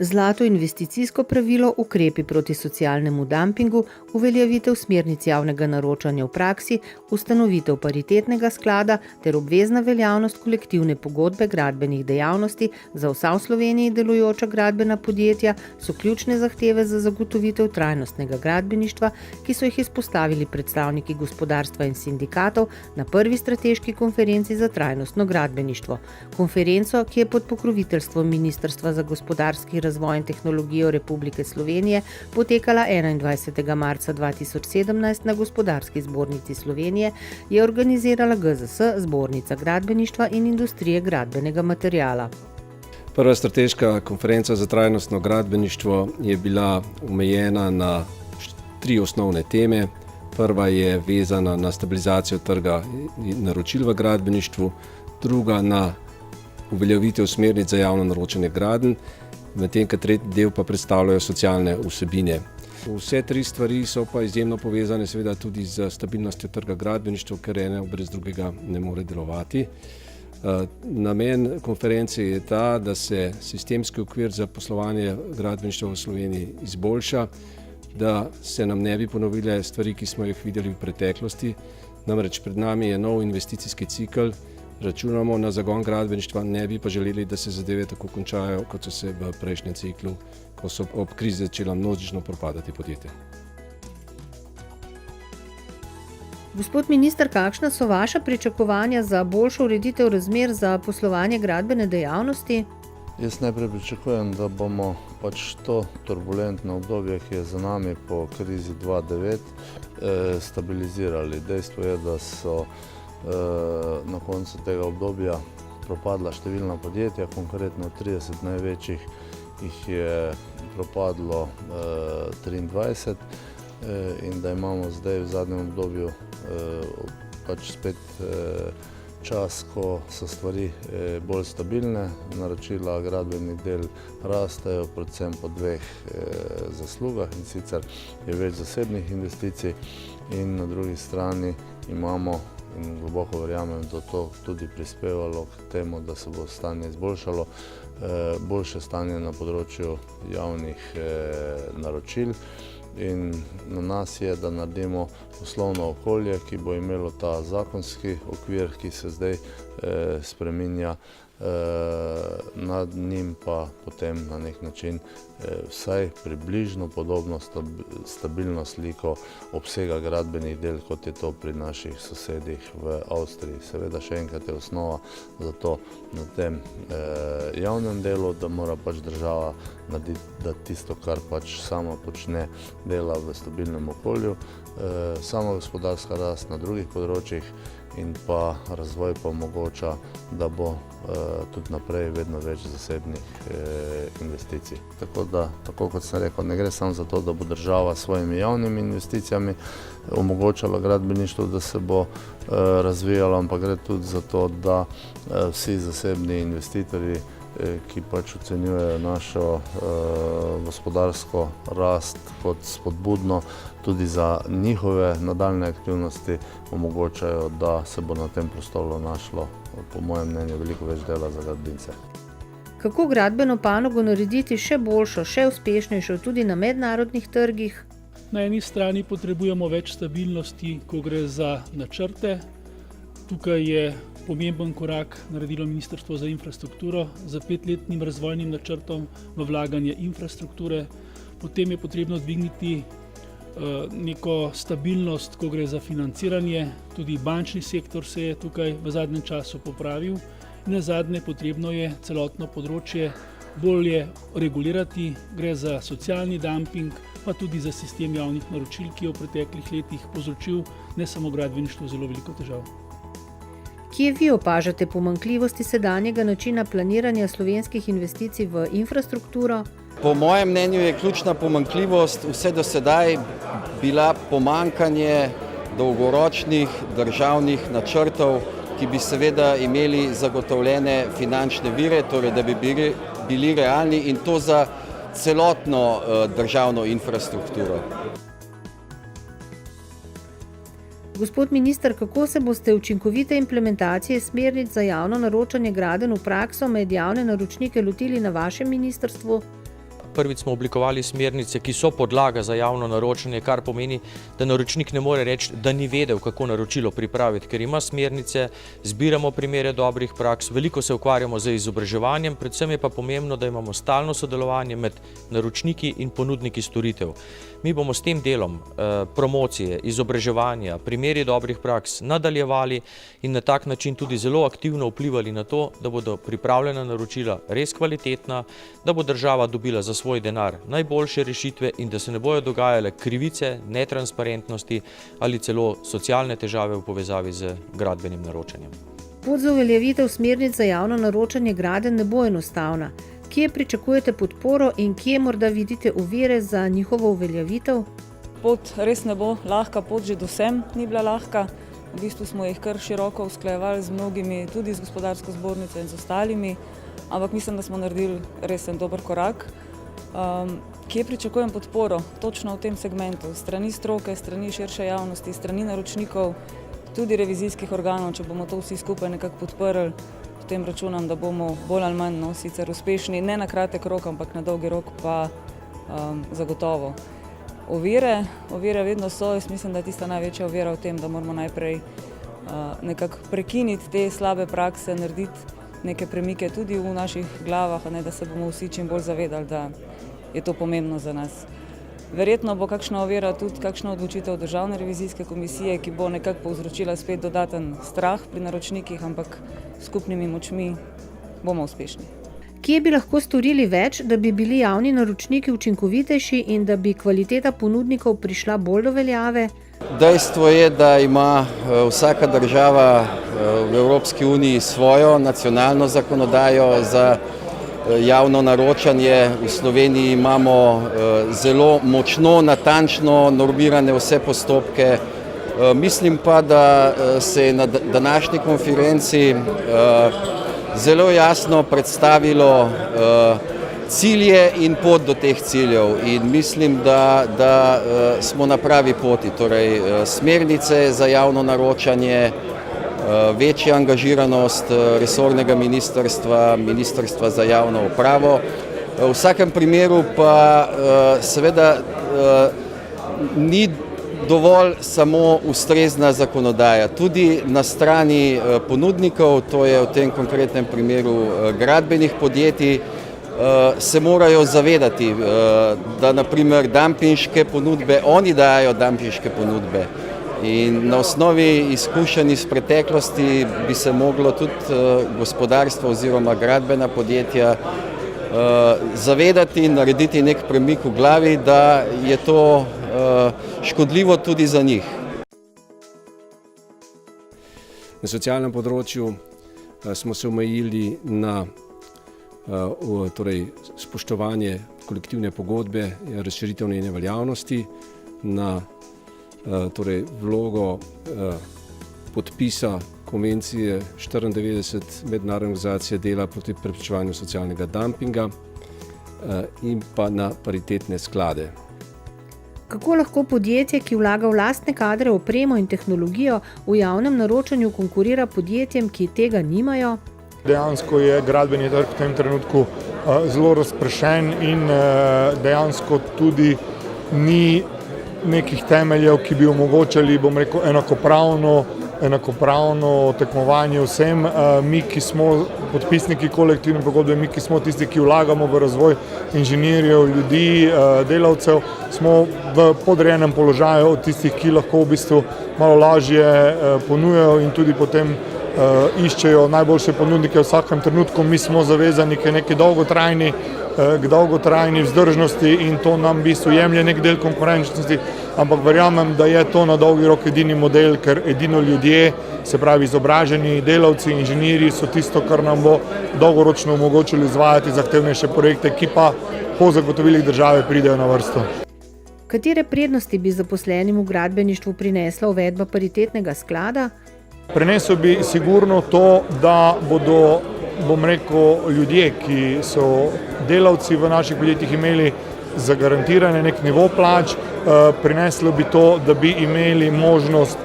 Zlato investicijsko pravilo, ukrepi proti socialnemu dampingu, uveljavitev smernic javnega naročanja v praksi, ustanovitev paritetnega sklada ter obvezna veljavnost kolektivne pogodbe gradbenih dejavnosti za vsa v Sloveniji delujoča gradbena podjetja so ključne zahteve za zagotovitev trajnostnega gradbeništva, ki so jih izpostavili predstavniki gospodarstva in sindikatov na prvi strateški konferenci za trajnostno gradbeništvo. Konferenco, ki je pod pokroviteljstvom Ministrstva za gospodarski razvoj in tehnologijo Republike Slovenije potekala 21. marca 2017 na Gospodarski zbornici Slovenije, je organizirala GZS, Zbornica gradbeništva in industrije gradbenega materiala. Prva strateška konferenca za trajnostno gradbeništvo je bila omejena na 3 osnovne teme. Prva je vezana na stabilizacijo trga naročil v gradbeništvu, druga na uveljavitev smernic za javno naročanje gradenj, medtem ko tretji del pa predstavljajo socialne vsebine. Vse 3 stvari so pa izjemno povezane seveda tudi z stabilnostjo trga gradbeništva, ker ene brez drugega ne more delovati. Namen konference je ta, da se sistemski okvir za poslovanje gradbeništva v Sloveniji izboljša, da se nam ne bi ponovile stvari, ki smo jih videli v preteklosti. Namreč pred nami je nov investicijski cikel, računamo na zagon gradbeništva, ne bi pa želeli, da se zadeve tako končajo, kot so se v prejšnjem ciklu, ko so ob krizi začela množično propadati podjetja. Gospod minister, kakšna so vaša pričakovanja za boljšo ureditev razmer za poslovanje gradbene dejavnosti? Jaz najprej pričakujem, da bomo to turbulentno obdobje, ki je za nami po krizi 2009, stabilizirali. Dejstvo je, da so na koncu tega obdobja propadla številna podjetja, konkretno 30 največjih jih je propadlo 23 in da imamo zdaj v zadnjem obdobju spet čas, ko so stvari bolj stabilne, naročila gradbenih del rastejo, predvsem po 2 zaslugah, in sicer je več zasebnih investicij in na drugi strani imamo, in globoko verjamem, da to tudi prispevalo k temu, da se bo stanje izboljšalo, boljše stanje na področju javnih naročil. In na nas je, da naredimo poslovno okolje, ki bo imelo ta zakonski okvir, ki se zdaj spreminja, nad njim pa potem na nek način vsaj približno podobno stabilno sliko obsega gradbenih del, kot je to pri naših sosedih v Avstriji. Seveda še enkrat je osnova za to na tem javnem delu, da mora država narediti tisto, kar sama počne, dela v stabilnem okolju, sama gospodarska rast na drugih področjih in pa razvoj pa omogoča, da bo tudi naprej vedno več zasebnih investicij. Tako da, tako kot sem rekel, ne gre samo za to, da bo država s svojimi javnimi investicijami omogočala gradbeništvo, da se bo razvijalo, ampak gre tudi za to, da vsi zasebni investitorji, ki ocenjujejo našo gospodarsko rast kot spodbudno tudi za njihove nadaljne aktivnosti, omogočajo, da se bo na tem prostoru našlo, po mojem mnenju, veliko več dela za gradbince. Kako gradbeno panogo narediti še boljšo, še uspešnejšo tudi na mednarodnih trgih? Na eni strani potrebujemo več stabilnosti, ko gre za načrte. Tukaj je pomemben korak naredilo Ministrstvo za infrastrukturo z 5-letnim razvojnim načrtom v vlaganje infrastrukture. Potem je potrebno dvigniti neko stabilnost, ko gre za financiranje. Tudi bančni sektor se je tukaj v zadnjem času popravil. In nazadnje potrebno je celotno področje bolje regulirati. Gre za socialni dumping, pa tudi za sistem javnih naročil, ki je v preteklih letih povzročil ne samo gradbeništvu zelo veliko težav. Kje vi opažate pomanjkljivosti sedanjega načina planiranja slovenskih investicij v infrastrukturo? Po mojem mnenju je ključna pomanjkljivost vse do sedaj bila pomanjkanje dolgoročnih državnih načrtov, ki bi seveda imeli zagotovljene finančne vire, torej da bi bili realni, in to za celotno državno infrastrukturo. Gospod minister, kako se boste učinkovite implementacije smernic za javno naročanje gradenj v prakso med javne naročnike lotili na vašem ministrstvu? Prvič smo oblikovali smernice, ki so podlaga za javno naročanje, kar pomeni, da naročnik ne more reči, da ni vedel, kako naročilo pripraviti, ker ima smernice, zbiramo primere dobrih praks, veliko se ukvarjamo z izobraževanjem, predvsem je pa pomembno, da imamo stalno sodelovanje med naročniki in ponudniki storitev. Mi bomo s tem delom promocije, izobraževanja, primeri dobrih praks nadaljevali in na tak način tudi zelo aktivno vplivali na to, da bodo pripravljena naročila res kvalitetna, da bo država dobila za svoj denar najboljše rešitve in da se ne bojo dogajale krivice, netransparentnosti ali celo socialne težave v povezavi z gradbenim naročanjem. Pot za uveljavitev smernic za javno naročanje gradenj ne bo enostavna. Kje pričakujete podporo in kje morda vidite ovire za njihovo uveljavitev? Pot res ne bo lahka, pot že do sem ni bila lahka. V bistvu smo jih kar široko usklajevali z mnogimi, tudi z gospodarsko zbornico in z ostalimi, ampak mislim, da smo naredili res en dober korak. Kje pričakujem podporo? Točno v tem segmentu. Strani stroke, strani širše javnosti, strani naročnikov, tudi revizijskih organov, če bomo to vsi skupaj nekako podprli. Potem računam, da bomo bolj ali manj sicer uspešni, ne na kratek rok, ampak na dolgi rok pa zagotovo. Ovire vedno so, jaz mislim, da je tista največja ovira v tem, da moramo najprej nekako prekiniti te slabe prakse, narediti neke premike tudi v naših glavah, a ne da se bomo vsi čim bolj zavedali, da je to pomembno za nas. Verjetno bo kakšna ovira tudi kakšna odločitev Državne revizijske komisije, ki bo nekako povzročila spet dodaten strah pri naročnikih, ampak skupnimi močmi bomo uspešni. Kje bi lahko storili več, da bi bili javni naročniki učinkovitejši in da bi kvaliteta ponudnikov prišla bolj do veljave? Dejstvo je, da ima vsaka država v Evropski uniji svojo nacionalno zakonodajo za javno naročanje. V Sloveniji imamo zelo močno, natančno normirane vse postopke. Mislim pa, da se je na današnji konferenci zelo jasno predstavilo cilje in pot do teh ciljev in mislim, da smo na pravi poti. Torej, smernice za javno naročanje, večja angažiranost resornega ministrstva, Ministrstva za javno upravo. V vsakem primeru pa seveda ni dovolj samo ustrezna zakonodaja. Tudi na strani ponudnikov, to je v tem konkretnem primeru gradbenih podjetij, se morajo zavedati, da naprimer dampinške ponudbe, oni dajo dampinške ponudbe. In na osnovi izkušenj iz preteklosti bi se moglo tudi gospodarstvo oziroma gradbena podjetja zavedati in narediti nek premik v glavi, da je to škodljivo tudi za njih. Na socialnem področju smo se omejili na spoštovanje kolektivne pogodbe, razširitev njene veljavnosti, na vlogo podpisa konvencije 94 Mednarodne organizacije dela proti preprečevanju socialnega dumpinga in pa na paritetne sklade. Kako lahko podjetje, ki vlaga v lastne kadre, opremo in tehnologijo, v javnem naročanju konkurira podjetjem, ki tega nimajo? Dejansko je gradbeni trg v tem trenutku zelo razpršen in dejansko tudi ni nekih temeljev, ki bi omogočali, enakopravno tekmovanje vsem. Mi, ki smo podpisniki kolektivne pogodbe, mi, ki smo tisti, ki vlagamo v razvoj inženirjev, ljudi, delavcev, smo v podrejenem položaju od tistih, ki lahko v bistvu malo lažje ponujajo in tudi potem iščejo najboljše ponudnike v vsakem trenutku. Mi smo zavezani k neki dolgotrajni vzdržnosti in to nam v bistvu jemlje nek del konkurenčnosti, ampak verjamem, da je to na dolgi rok edini model, ker edino ljudje, se pravi izobraženi delavci, inženirji so tisto, kar nam bo dolgoročno omogočilo izvajati zahtevnejše projekte, ki pa po zagotovilih države pridejo na vrsto. Katere prednosti bi zaposlenim v gradbeništvu prinesla uvedba paritetnega sklada? Prinesel bi sigurno to, da bodo, ljudje, ki so delavci v naših podjetjih, imeli zagarantirane nek nivo plač. Prineslo bi to, da bi imeli možnost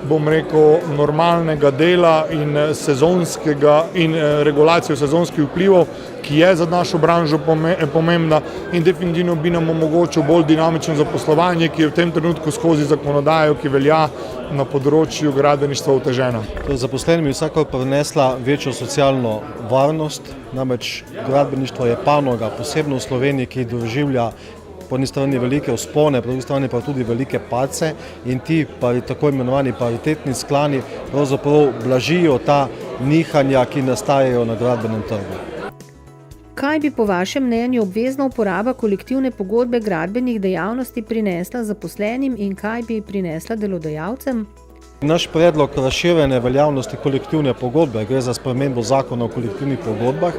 bom rekel, normalnega dela in regulacijo sezonskih vplivov, ki je za našo branžo pomembna in definitivno bi nam omogočil bolj dinamično zaposlovanje, ki je v tem trenutku skozi zakonodajo, ki velja na področju gradbeništva, otežena. Zaposlenim je vsakor prinesla večjo socialno varnost, namreč gradbeništvo je panoga, posebno v Sloveniji, ki doživlja po eni strani velike vzpone, po drugi strani pa tudi velike padce in ti tako imenovani paritetni sklani pravzaprav blažijo ta nihanja, ki nastajajo na gradbenem trgu. Kaj bi po vašem mnenju obvezna uporaba kolektivne pogodbe gradbenih dejavnosti prinesla zaposlenim in kaj bi prinesla delodajalcem? Naš predlog razširjene veljavnosti kolektivne pogodbe, gre za spremembo zakona o kolektivnih pogodbah,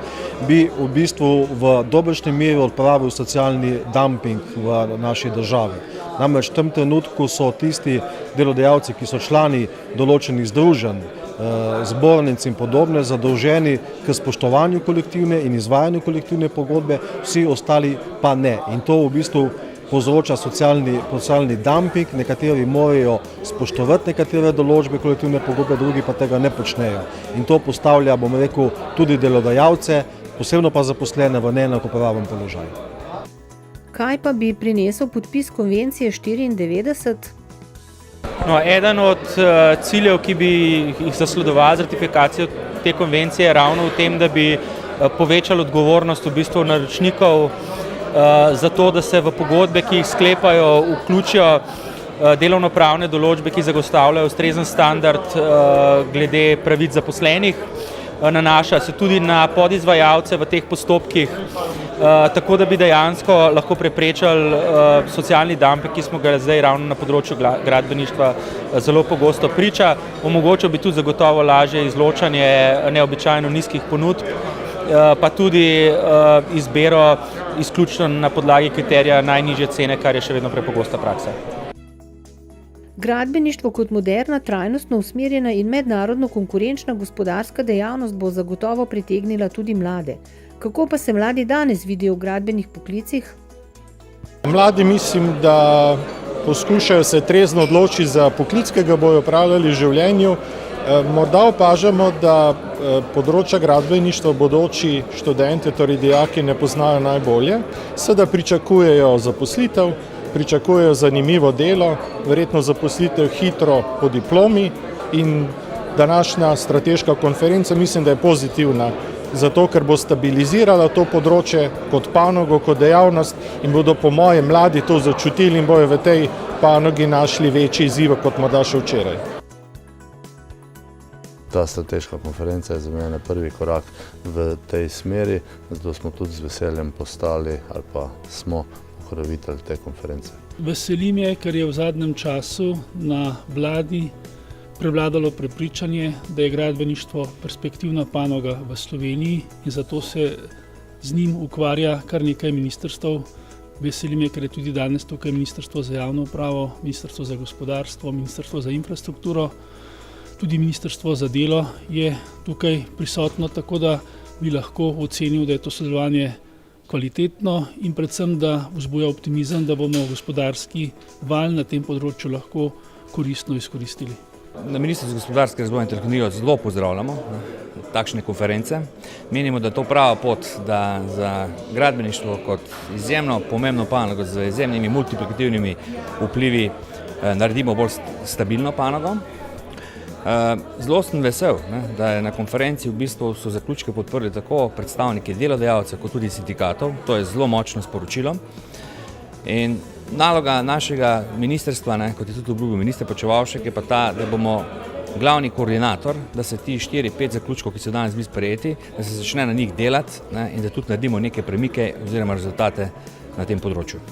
bi v bistvu v dobršni meri odpravil socialni dumping v naši državi. Namreč v tem trenutku so tisti delodajalci, ki so člani določenih združenj, zbornic in podobne, zadolženi k spoštovanju kolektivne in izvajanju kolektivne pogodbe, vsi ostali pa ne. In to v bistvu povzroča socialni dumping, nekateri morajo spoštovati nekatere določbe kolektivne pogodbe, drugi pa tega ne počnejo. In to postavlja, bom rekel, tudi delodajalce, posebno pa zaposlene v neenakopraven položaj. Kaj pa bi prinesel podpis konvencije 94? Eden od ciljev, ki bi jih zasledovali z ratifikacijo te konvencije, je ravno v tem, da bi povečali odgovornost v bistvu naročnikov za to, da se v pogodbe, ki jih sklepajo, vključijo delovnopravne določbe, ki zagotavljajo ustrezen standard glede pravic zaposlenih. Nanaša se tudi na podizvajalce v teh postopkih, tako da bi dejansko lahko preprečili socialni dumping, ki smo ga zdaj ravno na področju gradbeništva zelo pogosto priča. Omogočil bi tudi zagotovo lažje izločanje neobičajno nizkih ponudb, pa tudi izbiro izključno na podlagi kriterija najnižje cene, kar je še vedno prepogosta praksa. Gradbeništvo kot moderna, trajnostno usmerjena in mednarodno konkurenčna gospodarska dejavnost bo zagotovo pritegnila tudi mlade. Kako pa se mladi danes vidijo v gradbenih poklicih? Mladi mislim, da poskušajo se trezno odločiti za poklic, ki ga bojo opravljali v življenju. Morda opažamo, da področja gradbeništva bodoči študenti, torej dijaki, ne poznajo najbolje. Seveda pričakujejo zaposlitev, pričakujejo zanimivo delo, verjetno zaposlitev hitro po diplomi in današnja strateška konferenca mislim, da je pozitivna, zato ker bo stabilizirala to področje kot panogo, kot dejavnost in bodo po mojem mladi to začutili in bojo v tej panogi našli večji izziv kot morda še včeraj. Ta strateška konferenca je za mene prvi korak v tej smeri, zato smo tudi z veseljem postali ali pa smo pokrovitelj te konference. Veseli me, ker je v zadnjem času na vladi prevladalo prepričanje, da je gradbeništvo perspektivna panoga v Sloveniji in zato se z njim ukvarja kar nekaj ministrstev. Veseli me, ker je tudi danes tukaj Ministrstvo za javno upravo, Ministrstvo za gospodarstvo, Ministrstvo za infrastrukturo, tudi Ministrstvo za delo je tukaj prisotno, tako da bi lahko ocenil, da je to sodelovanje kvalitetno in predvsem, da vzbuja optimizem, da bomo gospodarski val na tem področju lahko koristno izkoristili. Na Ministrstvu za gospodarski razvoj in tehnologijo zelo pozdravljamo takšne konference. Menimo, da je to prava pot, da za gradbeništvo kot izjemno pomembno panogo z izjemnimi multiplikativnimi vplivi naredimo bolj stabilno panogo. Zelo sem vesel, da je na konferenci v bistvu so zaključke podprli tako predstavniki delodajalcev kot tudi sindikatov. To je zelo močno sporočilo. In naloga našega ministrstva, kot je tudi obljubil minister Počivalšek, je pa ta, da bomo glavni koordinator, da se ti 4-5 zaključkov, ki so danes bili sprejeti, da se začne na njih delati in da tudi naredimo neke premike oziroma rezultate na tem področju.